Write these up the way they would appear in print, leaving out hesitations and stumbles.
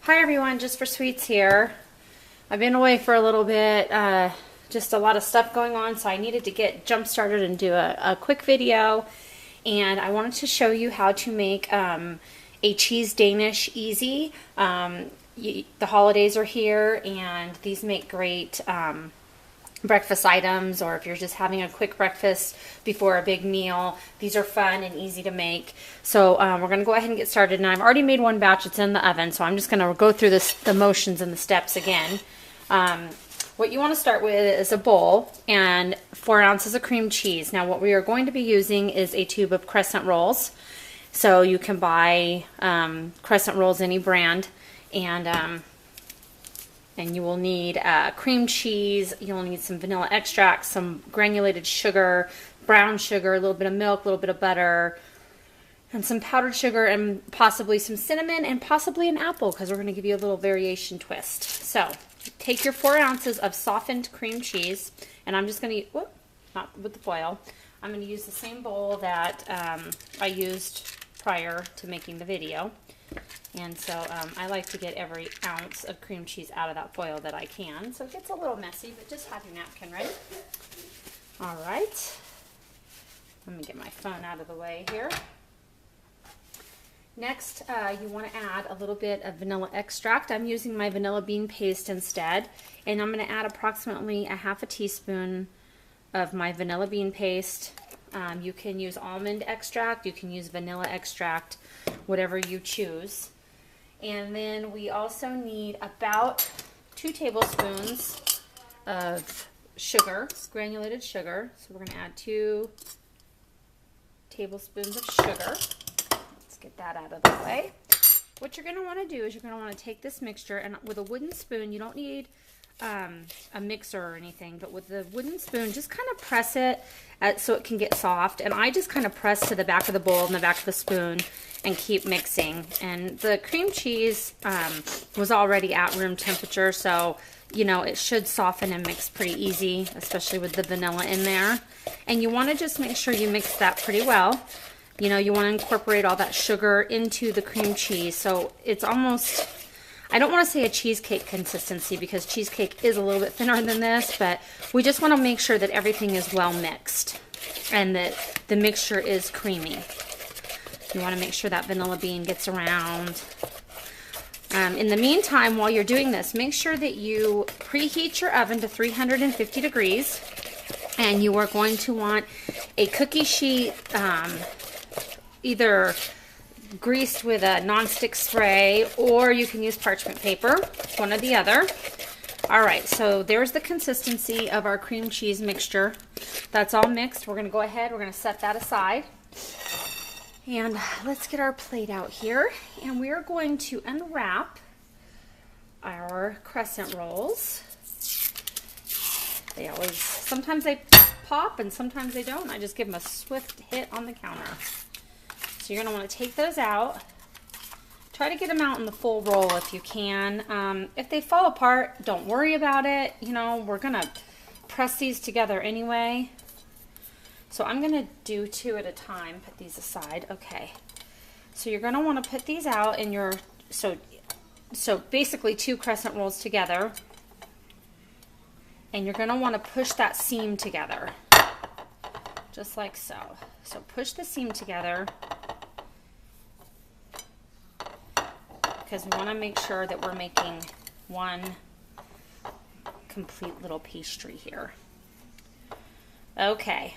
Hi everyone, Jus4SweetZ here. I've been away for a little bit, just a lot of stuff going on, so I needed to get jump started and do a quick video. And I wanted to show you how to make a cheese Danish easy. The holidays are here, and these make great breakfast items, or if you're just having a quick breakfast before a big meal, these are fun and easy to make. So we're going to go ahead and get started, and I've already made one batch. It's in the oven, so I'm just going to go through the motions and the steps again. What you want to start with is a bowl and 4 ounces of cream cheese. Now what we are going to be using is a tube of crescent rolls. So you can buy crescent rolls, any brand, and you will need cream cheese, you'll need some vanilla extract, some granulated sugar, brown sugar, a little bit of milk, a little bit of butter, and some powdered sugar, and possibly some cinnamon, and possibly an apple, because we're going to give you a little variation twist. So take your 4 ounces of softened cream cheese, and I'm just going to, not with the foil, I'm going to use the same bowl that I used prior to making the video. And so I like to get every ounce of cream cheese out of that foil that I can. So it gets a little messy, but just have your napkin ready. All right. Let me get my phone out of the way here. Next, you want to add a little bit of vanilla extract. I'm using my vanilla bean paste instead. And I'm going to add approximately a half a teaspoon of my vanilla bean paste. You can use almond extract, you can use vanilla extract, whatever you choose. And then we also need about 2 tablespoons of sugar, granulated sugar. So we're going to add 2 tablespoons of sugar. Let's get that out of the way. What you're going to want to do is you're going to want to take this mixture, and with a wooden spoon, you don't need a mixer or anything, but with the wooden spoon, just kind of press it so it can get soft. And I just kind of press to the back of the bowl and the back of the spoon and keep mixing. And the cream cheese was already at room temperature, so you know it should soften and mix pretty easy, especially with the vanilla in there. And you want to just make sure you mix that pretty well. You know, you want to incorporate all that sugar into the cream cheese, so it's almost, I don't want to say a cheesecake consistency, because cheesecake is a little bit thinner than this, but we just want to make sure that everything is well mixed and that the mixture is creamy. You want to make sure that vanilla bean gets around. In the meantime, while you're doing this, make sure that you preheat your oven to 350 degrees, and you are going to want a cookie sheet, either greased with a nonstick spray, or you can use parchment paper, one or the other. All right, so there's the consistency of our cream cheese mixture. That's all mixed. We're going to go ahead, we're going to set that aside. And let's get our plate out here, and we are going to unwrap our crescent rolls. They always, sometimes they pop and sometimes they don't. I just give them a swift hit on the counter. So you're going to want to take those out. Try to get them out in the full roll if you can. If they fall apart, don't worry about it. You know, we're going to press these together anyway. So I'm going to do 2 at a time. Put these aside. Okay. So you're going to want to put these out in your, so basically 2 crescent rolls together. And you're going to want to push that seam together. Just like so. So push the seam together, because we want to make sure that we're making one complete little pastry here. Okay.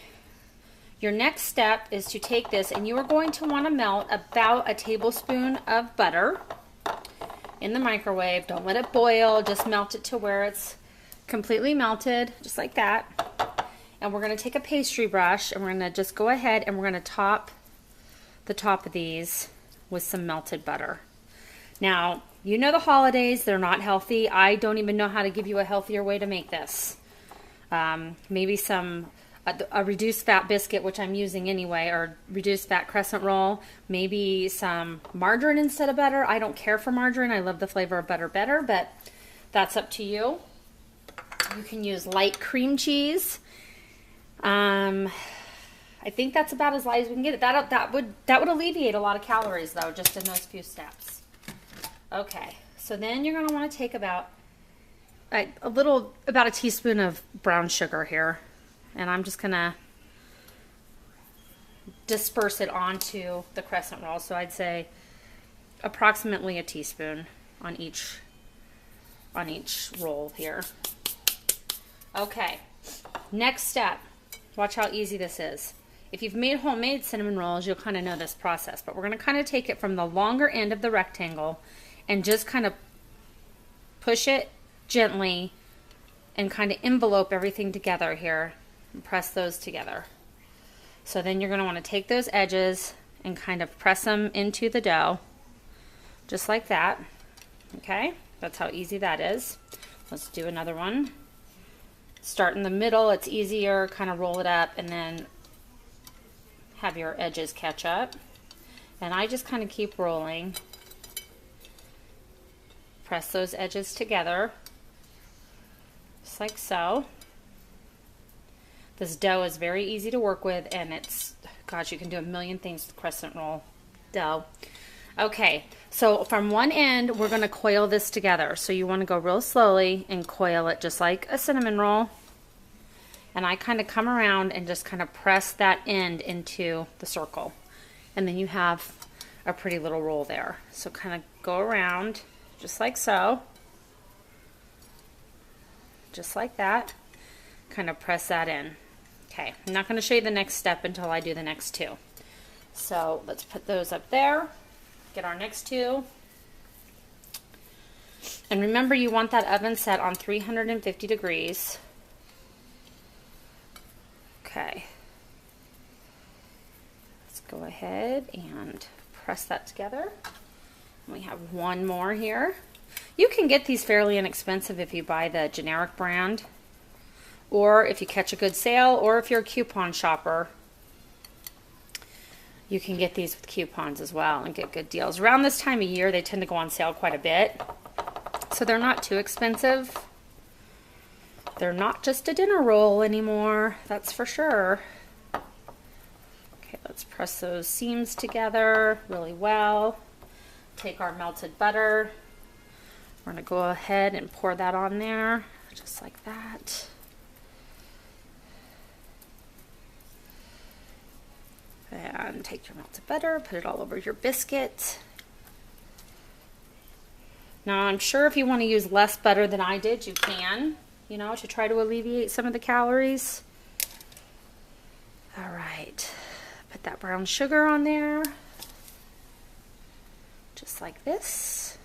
Your next step is to take this, and you are going to want to melt about a tablespoon of butter in the microwave. Don't let it boil, just melt it to where it's completely melted, just like that. And we're going to take a pastry brush, and we're going to just go ahead and we're going to top the top of these with some melted butter. Now, you know the holidays, they're not healthy. I don't even know how to give you a healthier way to make this. Maybe a reduced fat biscuit, which I'm using anyway, or reduced fat crescent roll. Maybe some margarine instead of butter. I don't care for margarine. I love the flavor of butter better, but that's up to you. You can use light cream cheese. I think that's about as light as we can get it. That would alleviate a lot of calories, though, just in those few steps. Okay, So then you're going to want to take about about a teaspoon of brown sugar here. And I'm just going to disperse it onto the crescent roll. So I'd say approximately a teaspoon on each roll here. Okay, next step. Watch how easy this is. If you've made homemade cinnamon rolls, you'll kind of know this process, but we're going to kind of take it from the longer end of the rectangle and just kind of push it gently and kind of envelope everything together here and press those together. So then you're going to want to take those edges and kind of press them into the dough, just like that. Okay, that's how easy that is. Let's do another one. Start in the middle, it's easier, kind of roll it up and then have your edges catch up. And I just kind of keep rolling. Press those edges together, just like so. This dough is very easy to work with, and gosh, you can do a million things with crescent roll dough. Okay, so from one end, we're going to coil this together. So you want to go real slowly and coil it just like a cinnamon roll. And I kind of come around and just kind of press that end into the circle. And then you have a pretty little roll there. So kind of go around just like so. Just like that. Kind of press that in. Okay, I'm not going to show you the next step until I do the next two. So let's put those up there. Get our next two. And remember, you want that oven set on 350 degrees. Okay. Let's go ahead and press that together. We have one more here. You can get these fairly inexpensive if you buy the generic brand, or if you catch a good sale, or if you're a coupon shopper. You can get these with coupons as well and get good deals. Around this time of year, they tend to go on sale quite a bit. So they're not too expensive. They're not just a dinner roll anymore, that's for sure. Okay, let's press those seams together really well. Take our melted butter. We're going to go ahead and pour that on there, just like that. And take your melted butter, put it all over your biscuit. Now, I'm sure if you want to use less butter than I did, you can, you know, to try to alleviate some of the calories. All right, put that brown sugar on there, just like this.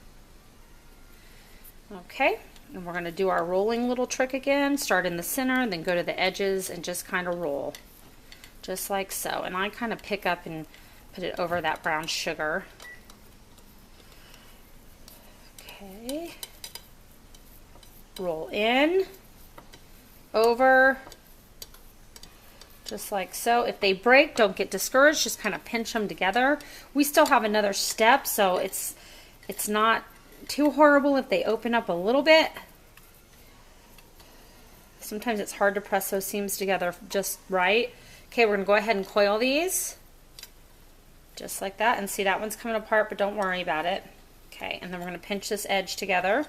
Okay, and we're going to do our rolling little trick again. Start in the center, then go to the edges and just kind of roll. Just like so. And I kind of pick up and put it over that brown sugar. Okay. Roll in, over, just like so. If they break, don't get discouraged. Just kind of pinch them together. We still have another step, so it's not too horrible if they open up a little bit. Sometimes it's hard to press those seams together just right. Okay, we're going to go ahead and coil these. Just like that. And see, that one's coming apart, but don't worry about it. Okay, and then we're going to pinch this edge together.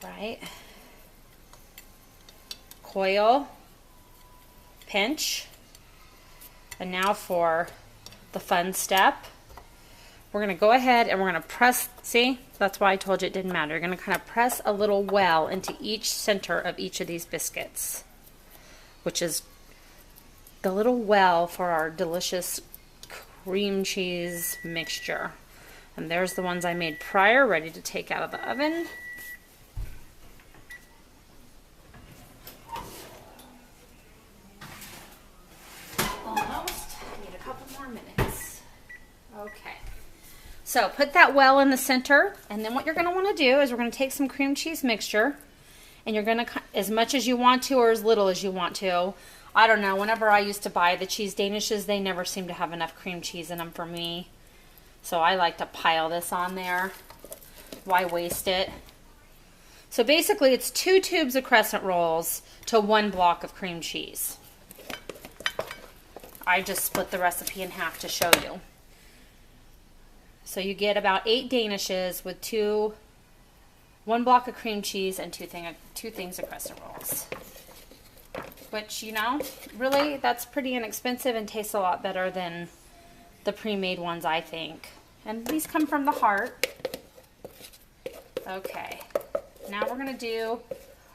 All right. Coil. Pinch. And now for the fun step. We're going to go ahead and we're going to press, see, that's why I told you it didn't matter. You're going to kind of press a little well into each center of each of these biscuits, which is the little well for our delicious cream cheese mixture. And there's the ones I made prior, ready to take out of the oven. Almost. Need a couple more minutes. Okay. So put that well in the center, and then what you're going to want to do is we're going to take some cream cheese mixture, and you're going to, as much as you want to or as little as you want to. I don't know, whenever I used to buy the cheese Danishes, they never seem to have enough cream cheese in them for me. So I like to pile this on there. Why waste it? So basically it's 2 tubes of crescent rolls to 1 block of cream cheese. I just split the recipe in half to show you. So you get about 8 Danishes with 1 block of cream cheese and 2 things of crescent rolls. Which, you know, really, that's pretty inexpensive and tastes a lot better than the pre-made ones, I think. And these come from the heart. Okay, now we're going to do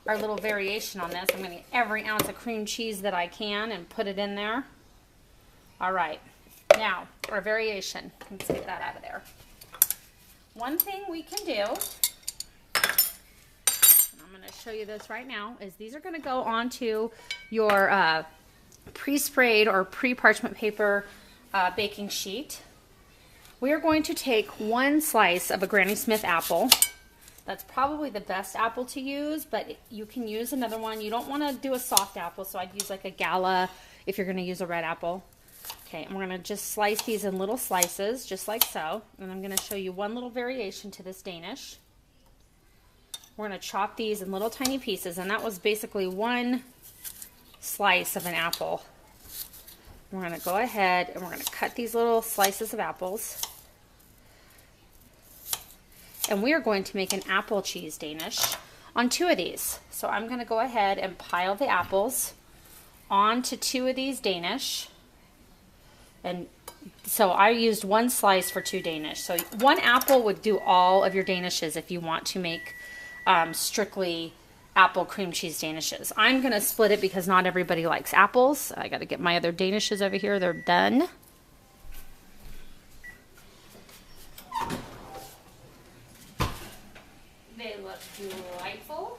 our little variation on this. I'm going to get every ounce of cream cheese that I can and put it in there. All right, now our variation. Let's get that out of there. One thing we can do, and I'm going to show you this right now, is these are going to go onto your pre-sprayed or pre-parchment paper baking sheet. We are going to take 1 slice of a Granny Smith apple. That's probably the best apple to use, but you can use another one. You don't want to do a soft apple, so I'd use like a Gala if you're going to use a red apple. Okay, and we're going to just slice these in little slices, just like so. And I'm going to show you one little variation to this Danish. We're going to chop these in little tiny pieces, and that was basically 1 slice of an apple. We're going to go ahead and we're going to cut these little slices of apples. And we are going to make an apple cheese Danish on 2 of these. So I'm going to go ahead and pile the apples onto 2 of these Danish. And so I used 1 slice for 2 Danish. So 1 apple would do all of your Danishes if you want to make strictly apple cream cheese Danishes. I'm going to split it because not everybody likes apples. I got to get my other Danishes over here. They're done. They look delightful.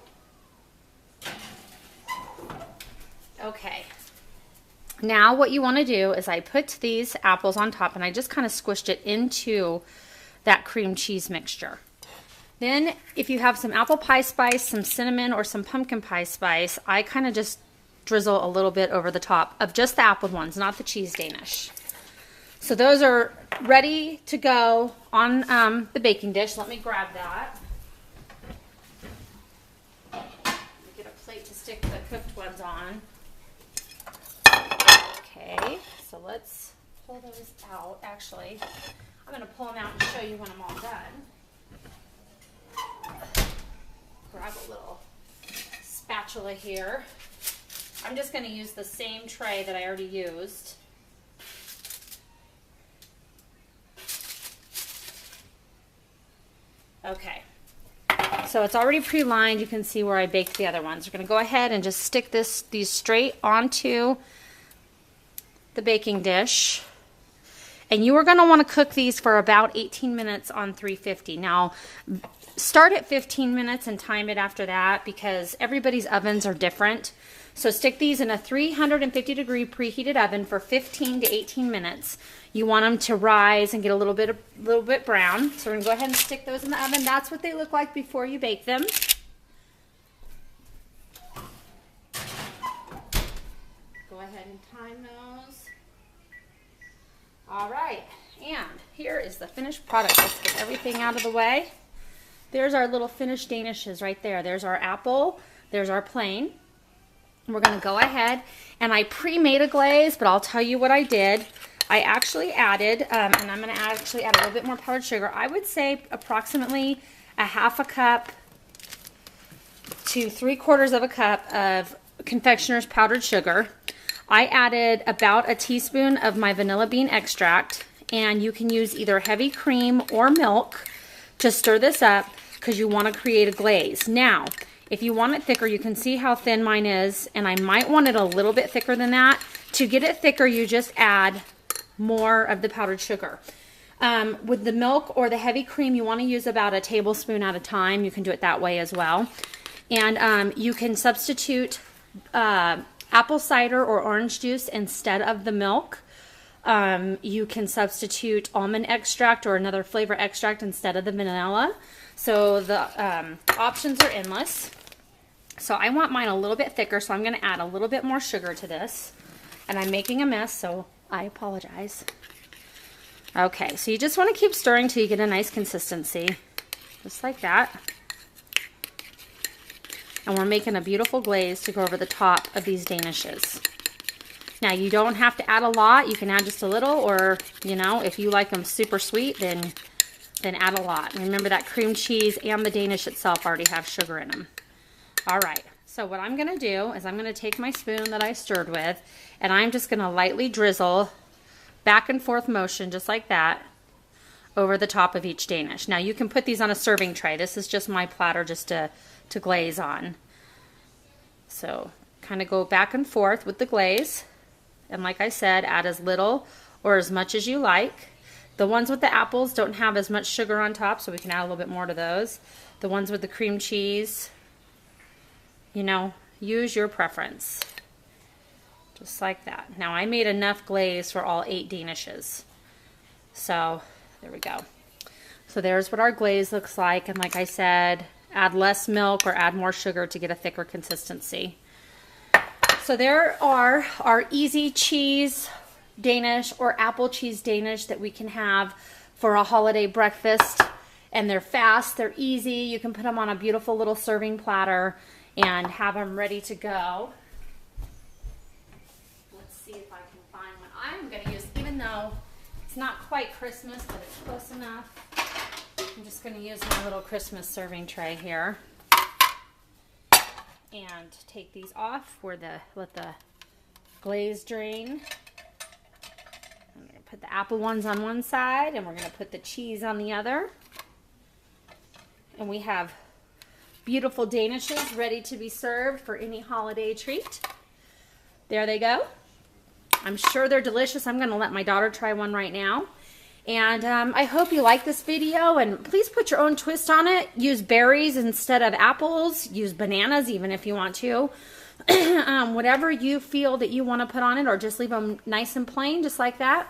Okay. Now what you want to do is I put these apples on top and I just kind of squished it into that cream cheese mixture. Then if you have some apple pie spice, some cinnamon, or some pumpkin pie spice, I kind of just drizzle a little bit over the top of just the apple ones, not the cheese Danish. So those are ready to go on the baking dish. Let me grab that. Get a plate to stick the cooked ones on. Okay, so let's pull those out. Actually, I'm going to pull them out and show you when I'm all done. Grab a little spatula here. I'm just going to use the same tray that I already used. Okay, so it's already pre-lined. You can see where I baked the other ones. We're going to go ahead and just stick these straight onto the baking dish. And you are going to want to cook these for about 18 minutes on 350. Now, start at 15 minutes and time it after that because everybody's ovens are different. So stick these in a 350 degree preheated oven for 15 to 18 minutes. You want them to rise and get a little bit brown. So we're going to go ahead and stick those in the oven. That's what they look like before you bake them. Go ahead and time those. All right, and here is the finished product. Let's get everything out of the way. There's our little finished Danishes right there. There's our apple. There's our plain. We're going to go ahead, and I pre-made a glaze, but I'll tell you what I did. I actually added, and I'm going to actually add a little bit more powdered sugar. I would say approximately a half a cup to 3/4 of a cup of confectioner's powdered sugar. I added about a teaspoon of my vanilla bean extract, and you can use either heavy cream or milk to stir this up because you want to create a glaze. Now, if you want it thicker, you can see how thin mine is, and I might want it a little bit thicker than that. To get it thicker, you just add more of the powdered sugar. With the milk or the heavy cream, you want to use about a tablespoon at a time. You can do it that way as well. And you can substitute apple cider or orange juice instead of the milk. You can substitute almond extract or another flavor extract instead of the vanilla. So the options are endless. So I want mine a little bit thicker, so I'm going to add a little bit more sugar to this. And I'm making a mess, so I apologize. Okay, so you just want to keep stirring till you get a nice consistency. Just like that. And we're making a beautiful glaze to go over the top of these Danishes. Now, you don't have to add a lot. You can add just a little, or, you know, if you like them super sweet, then and add a lot. And remember that cream cheese and the Danish itself already have sugar in them. All right, so what I'm gonna do is I'm gonna take my spoon that I stirred with, and I'm just gonna lightly drizzle back and forth motion, just like that, over the top of each Danish. Now you can put these on a serving tray. This is just my platter just to glaze on. So kind of go back and forth with the glaze. And like I said, add as little or as much as you like. The ones with the apples don't have as much sugar on top, so we can add a little bit more to those. The ones with the cream cheese, you know, use your preference. Just like that. Now I made enough glaze for all 8 Danishes. So there we go. So there's what our glaze looks like. And like I said, add less milk or add more sugar to get a thicker consistency. So there are our easy cheese Danish or apple cheese Danish that we can have for a holiday breakfast. And they're fast, they're easy. You can put them on a beautiful little serving platter and have them ready to go. Let's see if I can find one. I'm going to use, even though it's not quite Christmas, but it's close enough, I'm just going to use my little Christmas serving tray here and take these off where let the glaze drain. I'm going to put the apple ones on one side and we're going to put the cheese on the other. And we have beautiful Danishes ready to be served for any holiday treat. There they go. I'm sure they're delicious. I'm going to let my daughter try one right now. And I hope you like this video, and please put your own twist on it. Use berries instead of apples. Use bananas even if you want to. Whatever you feel that you want to put on it, or just leave them nice and plain, just like that.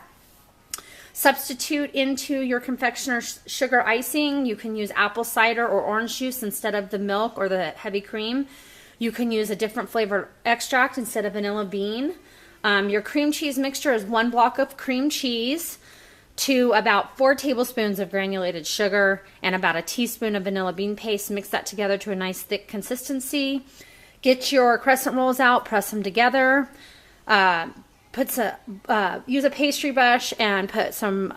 Substitute into your confectioner's sugar icing. You can use apple cider or orange juice instead of the milk or the heavy cream. You can use a different flavored extract instead of vanilla bean. Your cream cheese mixture is 1 block of cream cheese to about 4 tablespoons of granulated sugar and about a teaspoon of vanilla bean paste. Mix that together to a nice thick consistency. Get your crescent rolls out, press them together. Use a pastry brush and put some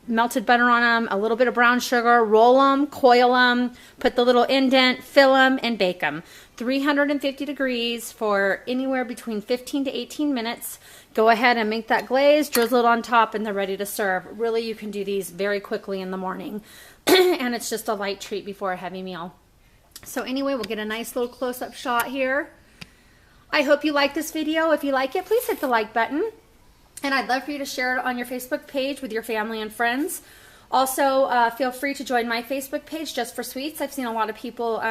melted butter on them, a little bit of brown sugar, roll them, coil them, put the little indent, fill them, and bake them. 350 degrees for anywhere between 15 to 18 minutes. Go ahead and make that glaze, drizzle it on top, and they're ready to serve. Really, you can do these very quickly in the morning. And it's just a light treat before a heavy meal. So anyway, we'll get a nice little close-up shot here. I hope you like this video. If you like it, please hit the like button. And I'd love for you to share it on your Facebook page with your family and friends. Also, feel free to join my Facebook page, Jus4SweetZ. I've seen a lot of people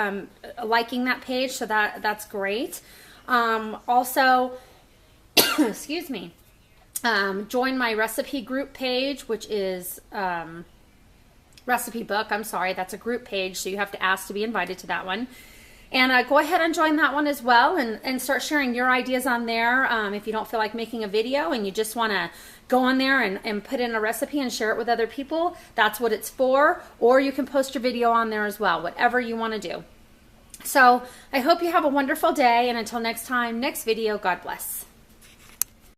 liking that page, so that's great. Also, excuse me, join my recipe group page, which is recipe book. I'm sorry, that's a group page, so you have to ask to be invited to that one. And go ahead and join that one as well, and start sharing your ideas on there. If you don't feel like making a video and you just want to go on there and put in a recipe and share it with other people, that's what it's for. Or you can post your video on there as well, whatever you want to do. So I hope you have a wonderful day, and until next time, next video, God bless.